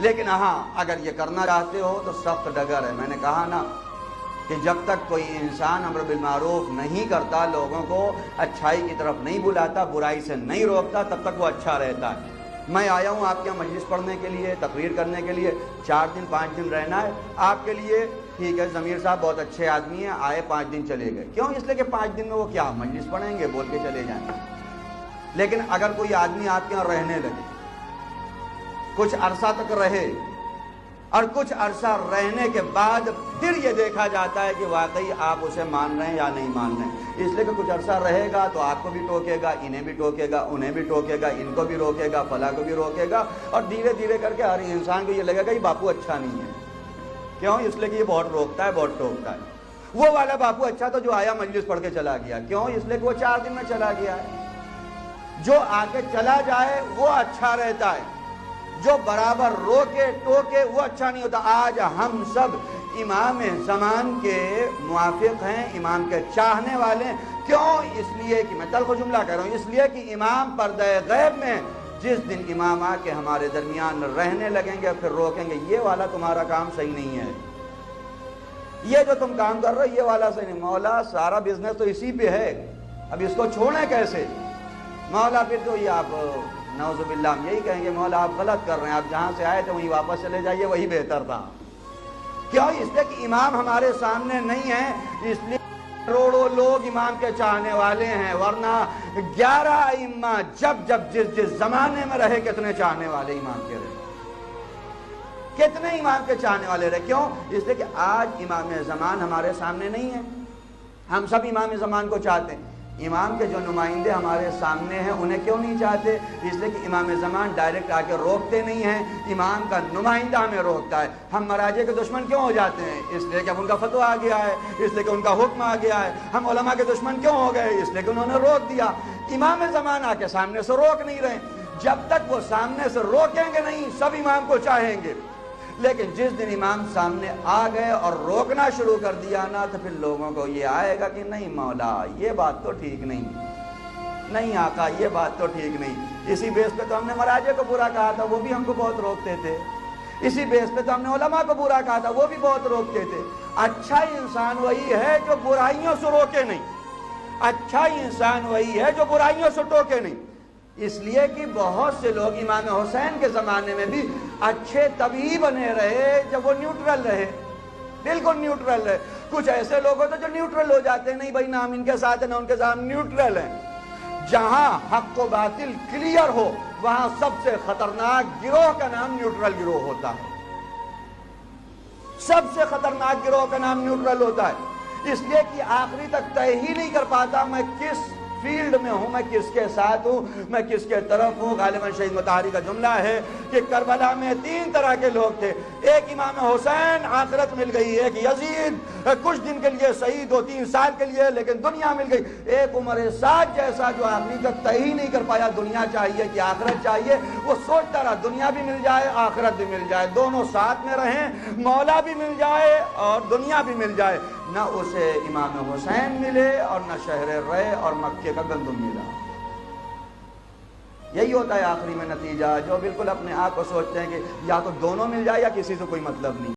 لیکن ہاں اگر یہ کرنا چاہتے ہو تو سخت ڈگر ہے. میں نے کہا نا کہ جب تک کوئی انسان امر بالمعروف نہیں کرتا، لوگوں کو اچھائی کی طرف نہیں بلاتا، برائی سے نہیں روکتا، تب تک وہ اچھا رہتا ہے. میں آیا ہوں آپ کے یہاں مجلس پڑھنے کے لیے، تقریر کرنے کے لیے، 4 دن 5 دن رہنا ہے آپ کے لیے. ٹھیک ہے، ضمیر صاحب بہت اچھے آدمی ہیں، آئے 5 دن چلے گئے. کیوں؟ اس لیے کہ 5 دن میں وہ کیا مجلس پڑھیں گے، بول کے چلے جائیں گے. لیکن اگر کوئی آدمی آپ کے یہاں رہنے لگے، کچھ عرصہ تک رہے، اور کچھ عرصہ رہنے کے بعد پھر یہ دیکھا جاتا ہے کہ واقعی آپ اسے مان رہے ہیں یا نہیں مان رہے ہیں، اس لیے کہ کچھ عرصہ رہے گا تو آپ کو بھی ٹوکے گا، انہیں بھی ٹوکے گا، انہیں بھی ٹوکے گا، ان کو بھی روکے گا، فلاں کو بھی روکے گا، اور دھیرے دھیرے کر کے ہر انسان کو یہ لگے گا یہ باپو اچھا نہیں ہے. کیوں؟ اس لیے کہ یہ بہت روکتا ہے، بہت ٹوکتا ہے. وہ والا باپو اچھا تھا جو آیا مجلس پڑھ کے چلا گیا. کیوں؟ اس لیے کہ وہ 4 دن میں چلا گیا ہے. جو آ کے چلا جائے وہ اچھا رہتا ہے، جو برابر روکے ٹوکے وہ اچھا نہیں ہوتا. آج ہم سب امام زمان کے موافق ہیں، امام کے چاہنے والے ہیں. کیوں؟ اس لیے کہ میں تلخ جملہ کہہ رہا ہوں، اس لیے کہ امام پردہ غیب میں جس دن امام آ کے ہمارے درمیان رہنے لگیں گے پھر روکیں گے یہ والا تمہارا کام صحیح نہیں ہے، یہ جو تم کام کر رہے ہو یہ والا صحیح نہیں. مولا سارا بزنس تو اسی پہ ہے، اب اس کو چھوڑیں کیسے؟ مولا پھر تو یہ آپ نعوذ باللہ ہم یہی کہیں گے مولا آپ غلط کر رہے ہیں، آپ جہاں سے آئے تھے وہیں واپس چلے جائیے، وہی بہتر تھا. کیوں؟ اس لیے کہ امام ہمارے سامنے نہیں ہے، اس لیے کروڑوں لوگ امام کے چاہنے والے ہیں. ورنہ 11 ائمہ جب جس زمانے میں رہے کتنے چاہنے والے امام کے رہے، کتنے امام کے چاہنے والے رہے. کیوں؟ اس لیے کہ آج امام زمان ہمارے سامنے نہیں ہے. ہم سب امام زمان کو چاہتے ہیں. امام کے جو نمائندے ہمارے سامنے ہیں انہیں کیوں نہیں چاہتے؟ اس لیے کہ امام زمان ڈائریکٹ آ کے روکتے نہیں ہیں، امام کا نمائندہ ہمیں روکتا ہے. ہم مراجع کے دشمن کیوں ہو جاتے ہیں؟ اس لیے کہ اب ان کا فتویٰ آ گیا ہے، اس لیے کہ ان کا حکم آ گیا ہے. ہم علماء کے دشمن کیوں ہو گئے؟ اس لیے کہ انہوں نے روک دیا. امام زمان آ کے سامنے سے روک نہیں رہے. جب تک وہ سامنے سے روکیں گے نہیں سب امام کو چاہیں گے. لیکن جس دن امام سامنے آ گئے اور روکنا شروع کر دیا نا تو پھر لوگوں کو یہ آئے گا کہ نہیں مولا یہ بات تو ٹھیک نہیں، نہیں آقا یہ بات تو ٹھیک نہیں. اسی بیس پہ تو ہم نے مراجع کو برا کہا تھا، وہ بھی ہم کو بہت روکتے تھے. اسی بیس پہ تو ہم نے علماء کو برا کہا تھا، وہ بھی بہت روکتے تھے. اچھا انسان وہی ہے جو برائیوں سے روکے نہیں، اچھا انسان وہی ہے جو برائیوں سے ٹوکے نہیں. اس لیے کہ بہت سے لوگ امام حسین کے زمانے میں بھی اچھے تبھی بنے رہے جب وہ نیوٹرل رہے، بالکل نیوٹرل رہے. کچھ ایسے لوگ ہوتے جو نیوٹرل ہو جاتے ہیں، نہیں بھائی نہ ہم ان کے ساتھ ہیں نہ ان کے ساتھ، نیوٹرل ہیں. جہاں حق و باطل کلیئر ہو وہاں سب سے خطرناک گروہ کا نام نیوٹرل گروہ ہوتا ہے. سب سے خطرناک گروہ کا نام نیوٹرل ہوتا ہے. اس لیے کہ آخری تک طے ہی نہیں کر پاتا میں کس فیلڈ میں ہوں، میں کس کے ساتھ ہوں، میں کس کے طرف ہوں. غالباً شہید مطہری کا جملہ ہے کہ کربلا میں 3 طرح کے لوگ تھے. ایک امام حسین آخرت مل گئی، ایک یزید کچھ دن کے لیے صحیح 2-3 سال کے لیے لیکن دنیا مل گئی، ایک عمر سعد جیسا جو آخری تک طے ہی نہیں کر پایا دنیا چاہیے کہ آخرت چاہیے. وہ سوچتا رہا دنیا بھی مل جائے آخرت بھی مل جائے، دونوں ساتھ میں رہیں، مولا بھی مل جائے اور دنیا بھی مل جائے. نہ اسے امام حسین ملے اور نہ شہر رے اور مکے کا گندم ملا. یہی ہوتا ہے آخری میں نتیجہ. جو بالکل اپنے آپ کو سوچتے ہیں کہ یا تو دونوں مل جائے یا کسی سے کوئی مطلب نہیں.